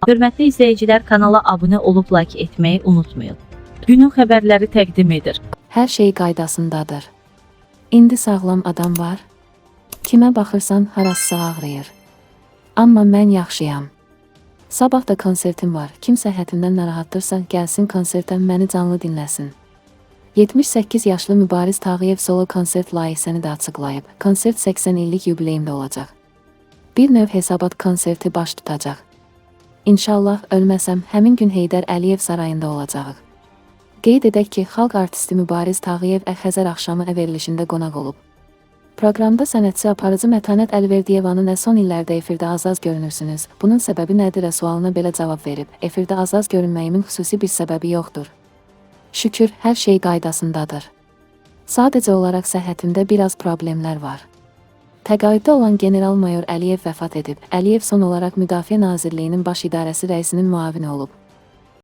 Hörmətli izləyicilər, kanala abunə olub like etməyi unutmayın. Günün xəbərləri təqdim edir. Hər şey qaydasındadır. İndi sağlam adam var. Kimə baxırsan harası ağrıyır. Amma mən yaxşıyam. Sabah da konsertim var. Kim səhhətindən narahatdırsa gəlsin konsertdən məni canlı dinləsin. 78 yaşlı Mübariz Tağıyev solo konsert layihəsini də açıqlayıb. Konsert 80 illik yubileyimdə olacaq. Bir növ hesabat konserti baş tutacaq. İnşallah ölməsəm həmin gün Heydər Əliyev sarayında olacağıq. Qeyd edək ki, xalq artisti Mübariz Tağıyev Xəzər axşamı verilişində qonaq olub. Proqramda sənətçi aparıcı Mətanət Əlverdiyevanın son illərdə efirdə az-az görünürsünüz. Bunun səbəbi nədir sualına belə cavab verib. Efirdə az-az görünməyimin xüsusi bir səbəbi yoxdur. Şükür, hər şey qaydasındadır. Sadəcə olaraq səhhətimdə biraz problemlər var. Təqaüddə olan general-mayor Əliyev vəfat edib. Əliyev son olaraq Müdafiə Nazirliyinin Baş İdarəsi rəisinin müavini olub.